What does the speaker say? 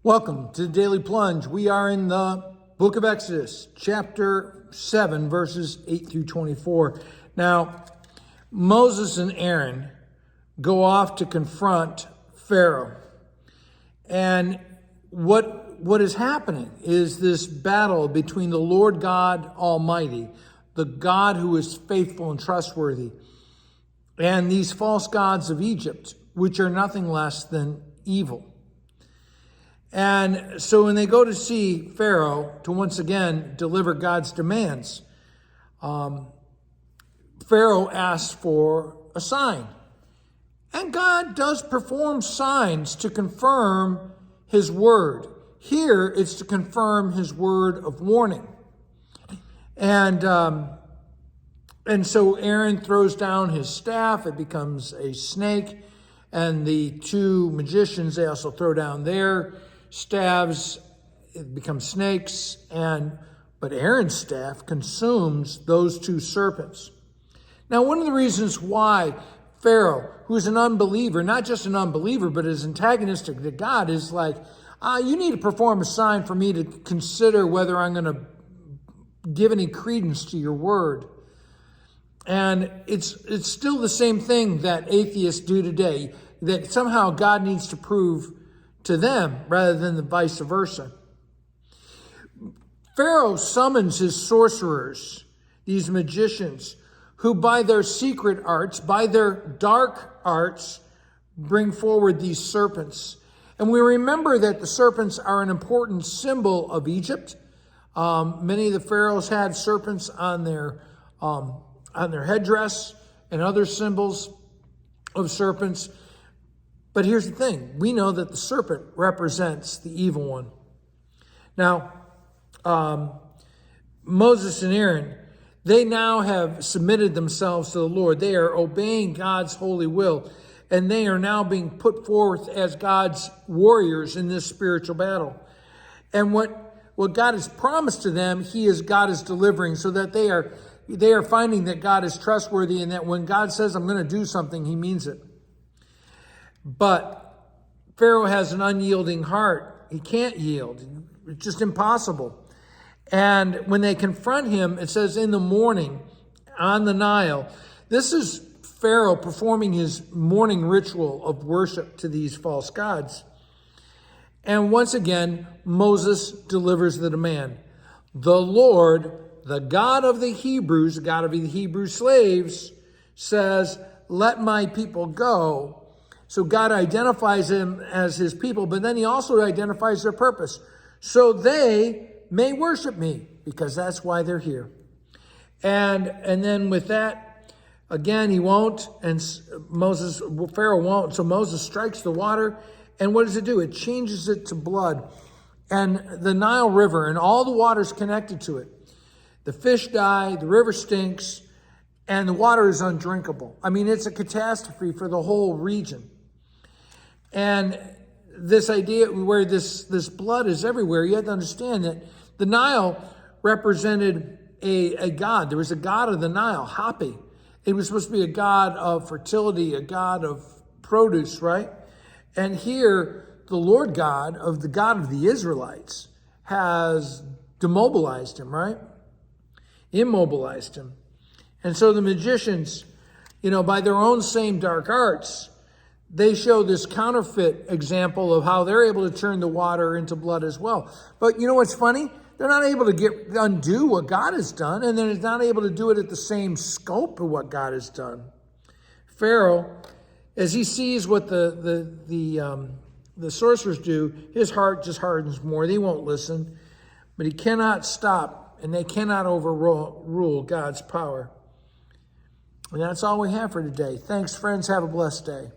Welcome to the Daily Plunge. We are in the book of Exodus, chapter 7, verses 8 through 24. Now, Moses and Aaron go off to confront Pharaoh. And what is happening is this battle between the Lord God Almighty, the God who is faithful and trustworthy, and these false gods of Egypt, which are nothing less than evil. And so when they go to see Pharaoh to once again deliver God's demands, Pharaoh asks for a sign. And God does perform signs to confirm his word. Here it's to confirm his word of warning. And so Aaron throws down his staff. It becomes a snake. And the two magicians, they also throw down their staves, it becomes snakes, but Aaron's staff consumes those two serpents. Now, one of the reasons why Pharaoh, who is an unbeliever, not just an unbeliever, but is antagonistic to God, is like, you need to perform a sign for me to consider whether I'm going to give any credence to your word. And it's still the same thing that atheists do today, that somehow God needs to prove to them rather than the vice versa. Pharaoh summons his sorcerers, these magicians, who by their secret arts, by their dark arts, bring forward these serpents. And we remember that the serpents are an important symbol of Egypt. Many of the pharaohs had serpents on their headdress and other symbols of serpents. But here's the thing. We know that the serpent represents the evil one. Now, Moses and Aaron, they now have submitted themselves to the Lord. They are obeying God's holy will, and they are now being put forth as God's warriors in this spiritual battle. And what God has promised to them, God is delivering, so that they are finding that God is trustworthy, and that when God says, I'm going to do something, he means it. But Pharaoh has an unyielding heart. He can't yield. It's just impossible. And when they confront him, it says in the morning on the Nile, this is Pharaoh performing his morning ritual of worship to these false gods. And once again, Moses delivers the demand. The Lord, the God of the Hebrews, the God of the Hebrew slaves, says, let my people go. So God identifies them as his people, but then he also identifies their purpose. So they may worship me, because that's why they're here. And then with that, again, he won't, and Pharaoh won't. So Moses strikes the water, and what does it do? It changes it to blood. And the Nile River and all the waters connected to it, the fish die, the river stinks, and the water is undrinkable. I mean, it's a catastrophe for the whole region. And this idea where this blood is everywhere, you have to understand that the Nile represented a god. There was a god of the Nile, Hapi. It was supposed to be a god of fertility, a god of produce, right? And here, the Lord God, the God of the Israelites, has demobilized him, right? Immobilized him. And so the magicians, by their own same dark arts, they show this counterfeit example of how they're able to turn the water into blood as well. But you know what's funny? They're not able to undo what God has done, and they're not able to do it at the same scope of what God has done. Pharaoh, as he sees what the sorcerers do, his heart just hardens more. They won't listen, but he cannot stop, and they cannot overrule God's power. And that's all we have for today. Thanks, friends. Have a blessed day.